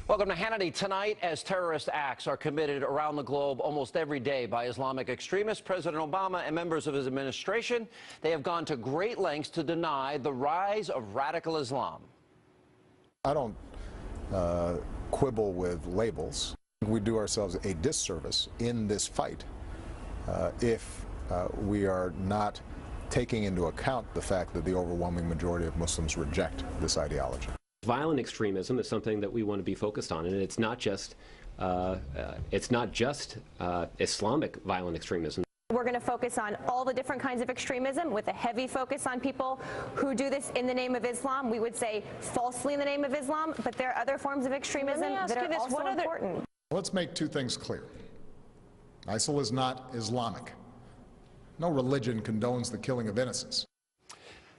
Welcome to Hannity. Tonight, as terrorist acts are committed around the globe almost every day by Islamic extremists, President Obama and members of his administration, they have gone to great lengths to deny the rise of radical Islam. I don't quibble with labels. We do ourselves a disservice in this fight if we are not taking into account the fact that the overwhelming majority of Muslims reject this ideology. Violent extremism is something that we want to be focused on, and it's not just Islamic violent extremism. We're going to focus on all the different kinds of extremism with a heavy focus on people who do this in the name of Islam. We would say falsely in the name of Islam, but there are other forms of extremism that are also important. Let's make two things clear. ISIL is not Islamic. No religion condones the killing of innocents.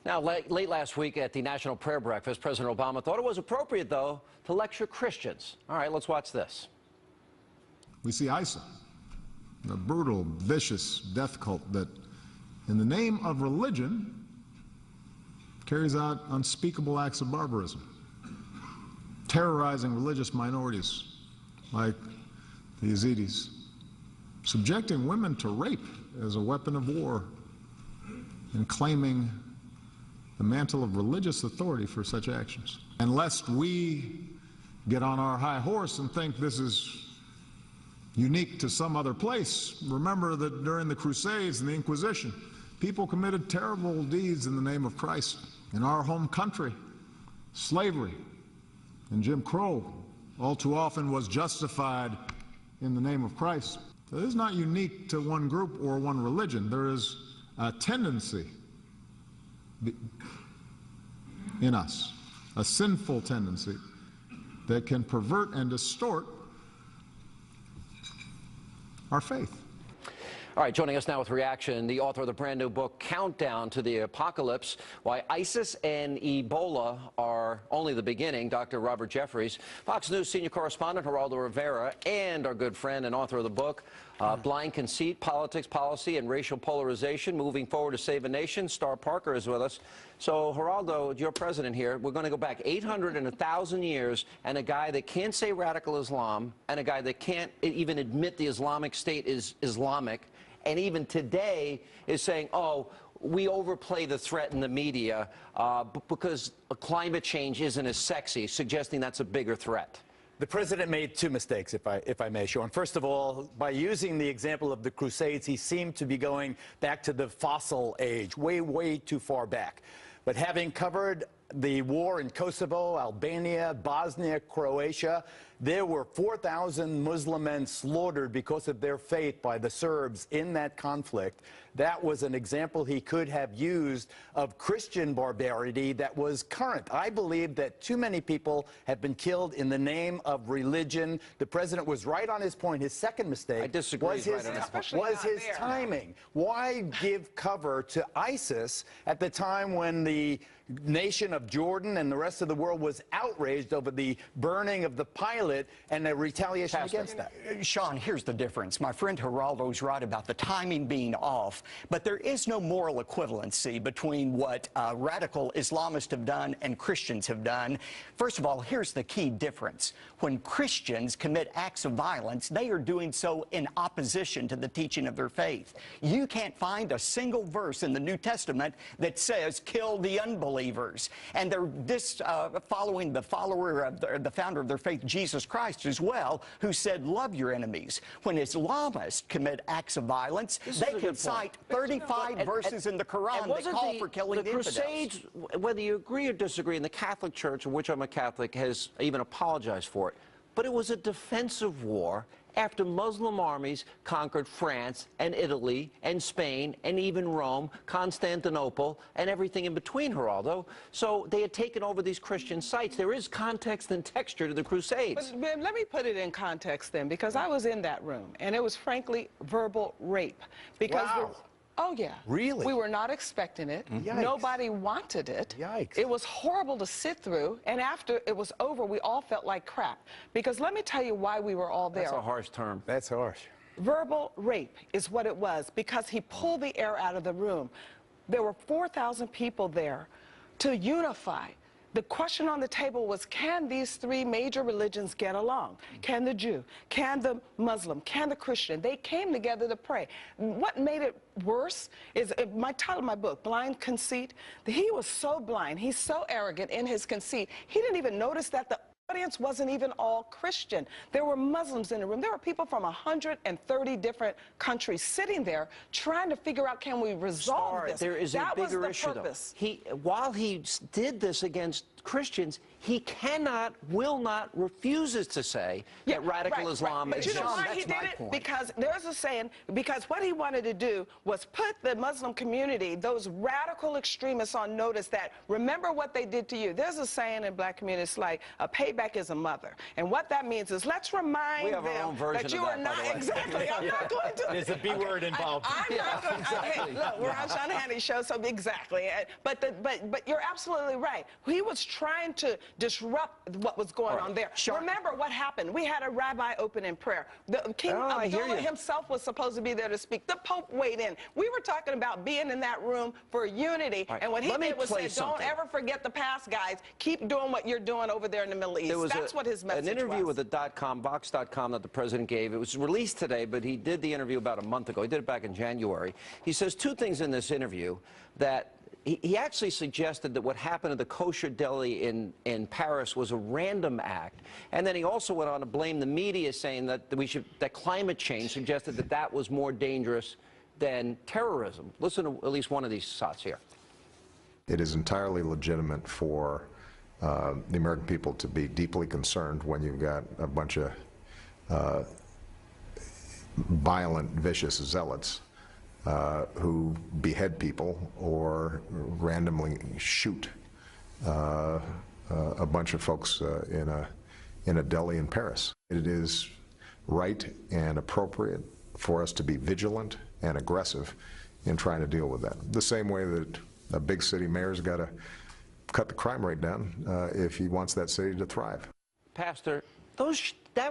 Now, late last week at the National Prayer Breakfast, President Obama thought it was appropriate, though, to lecture Christians. All right, let's watch this. We see ISIL, a brutal, vicious death cult that, in the name of religion, carries out unspeakable acts of barbarism, terrorizing religious minorities like the Yazidis, subjecting women to rape as a weapon of war, and claiming the mantle of religious authority for such actions. And lest we get on our high horse and think this is unique to some other place, remember that during the Crusades and the Inquisition, people committed terrible deeds in the name of Christ. In our home country, slavery and Jim Crow all too often was justified in the name of Christ. So this is not unique to one group or one religion. There is a tendency in us, a sinful tendency that can pervert and distort our faith. All right, joining us now with reaction, the author of the brand new book, Countdown to the Apocalypse, Why ISIS and Ebola Are Only the Beginning, Dr. Robert Jeffries, Fox News senior correspondent Geraldo Rivera, and our good friend and author of the book, Blind Conceit, Politics, Policy, and Racial Polarization, Moving Forward to Save a Nation. Star Parker is with us. So, Geraldo, you're president here. We're going to go back 800 and 1,000 years, and a guy that can't say radical Islam, and a guy that can't even admit the Islamic State is Islamic, and even today is saying, oh, we overplay the threat in the media because climate change isn't as sexy, suggesting that's a bigger threat. The president made two mistakes, if I may, Sean. First of all, by using the example of the Crusades, he seemed to be going back to the fossil age, way, way too far back. But having covered the war in Kosovo, Albania, Bosnia, Croatia, there were 4,000 Muslim men slaughtered because of their faith by the Serbs in that conflict. That was an example he could have used of Christian barbarity that was current. I believe that too many people have been killed in the name of religion. The president was right on his point. His second mistake was his timing. Why give cover to ISIS at the time when the nation of Jordan and the rest of the world was outraged over the burning of the pilot and the retaliation against that? Sean, here's the difference. My friend Geraldo's right about the timing being off, but there is no moral equivalency between what radical Islamists have done and Christians have done. First of all, here's the key difference. When Christians commit acts of violence, they are doing so in opposition to the teaching of their faith. You can't find a single verse in the New Testament that says, kill the unbelievers. And they're following the founder of their faith, Jesus Christ, as well, who said, love your enemies. When Islamists commit acts of violence, they can cite 35 verses in the Quran that call for killing the infidels. Crusades, whether you agree or disagree, and the Catholic Church, of which I'm a Catholic, has even apologized for it, but it was a defensive war after Muslim armies conquered France and Italy and Spain and even Rome, Constantinople, and everything in between, Geraldo. So they had taken over these Christian sites. There is context and texture to the Crusades. But let me put it in context then, because I was in that room, and it was frankly verbal rape. Because oh, yeah. Really? We were not expecting it. Yikes. Nobody wanted it. Yikes. It was horrible to sit through, and after it was over, we all felt like crap. Because let me tell you why we were all there. That's a harsh term. That's harsh. Verbal rape is what it was, because he pulled the air out of the room. There were 4,000 people there to unify. the question on the table was, can these three major religions get along? Can the Jew, can the Muslim, can the Christian? They came together to pray. What made it worse is my title of my book, Blind Conceit. He was so blind, he's so arrogant in his conceit, he didn't even notice that the audience wasn't even all Christian. There were Muslims in the room. There were people from 130 different countries sitting there trying to figure out, can we resolve this? There is a bigger issue, though. While he did this against Christians, he cannot, will not, refuses to say that radical Islam But is you know why That's he did my it? point. Because there's a saying, because what he wanted to do was put the Muslim community, those radical extremists, on notice that, remember what they did to you. There's a saying in black communities like, a payback is a mother. And what that means is, let's remind them that you are not, exactly, I'm not going to. There's a B word involved. I'm not going to. Hey, look, we're on Sean Hannity show, so exactly. But you're absolutely right. He was trying to disrupt what was going on there. Remember what happened. We had a rabbi open in prayer. The King Abdullah himself was supposed to be there to speak. The Pope weighed in. We were talking about being in that room for unity, and what he did was say, don't ever forget the past, guys. Keep doing what you're doing over there in the Middle East. That's what his message was. An interview with the Vox.com that the president gave. It was released today, but he did the interview about a month ago. He did it back in January. He says two things in this interview that he actually suggested that what happened at the kosher deli in Paris was a random act, and then he also went on to blame the media, saying that that climate change suggested that that was more dangerous than terrorism. Listen to at least one of these thoughts here. It is entirely legitimate for the American people to be deeply concerned when you've got a bunch of violent, vicious zealots who behead people or randomly shoot a bunch of folks in a deli in Paris. It is right and appropriate for us to be vigilant and aggressive in trying to deal with that. The same way that a big city mayor's got to cut the crime rate down if he wants that city to thrive. Pastor,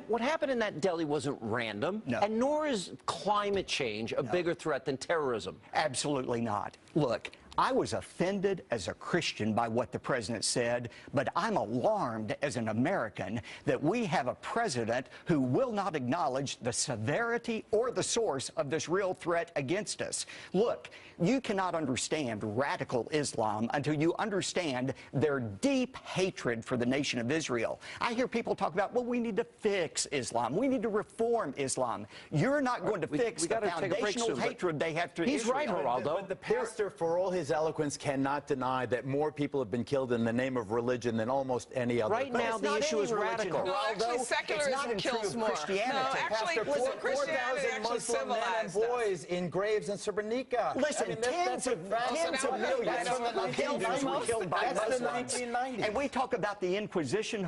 what happened in that deli wasn't random, and nor is climate change a bigger threat than terrorism. Absolutely not. Look, I was offended as a Christian by what the president said, but I'm alarmed as an American that we have a president who will not acknowledge the severity or the source of this real threat against us. Look, you cannot understand radical Islam until you understand their deep hatred for the nation of Israel. I hear people talk about, well, we need to fix Islam. We need to reform Islam. You're not going to fix the foundational hatred they have to Israel. He's right, Geraldo. But the pastor, for all his eloquence, cannot deny that more people have been killed in the name of religion than almost any other. Right now, the issue is radical. No, actually, secularism kills more. No, actually, listen, Christianity actually civilized men and boys in graves in Srebrenica. Listen, tens of millions of Hindus were killed by Muslims. And we talk about the Inquisition,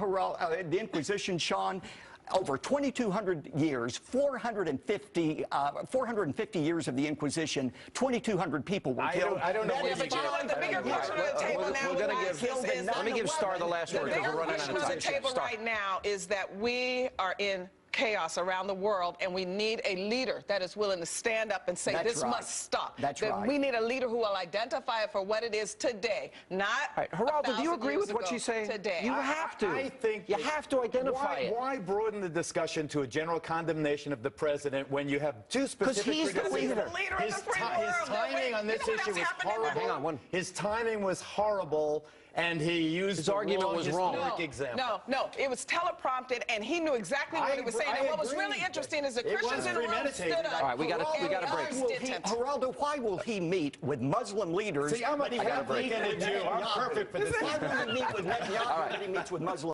Sean. Over 2,200 years, 450 years of the Inquisition, 2,200 people were killed. I don't know. But you know what? The bigger question on the table now is let me give Starr the last word. The bigger question on the table right now is that we are in chaos around the world, and we need a leader that is willing to stand up and say, this must stop. That's right. We need a leader who will identify it for what it is today, not Geraldo, do you agree with what she's saying? Today. You have to. I think you have to identify it. Why broaden the discussion to a general condemnation of the president when you have two specific criticisms? Because he's the leader. His timing on this issue was horrible. Hang on, His timing was horrible. And he used his argument was wrong. No, it was teleprompted, and he knew exactly what he was saying. And what was really interesting is the Christians in the room stood up. All right, we got to break. Geraldo, why will he meet with Muslim leaders? See, I'm a Catholic and a Jew. I'm perfect for this. Why will he meet with Netanyahu when he meets with Muslim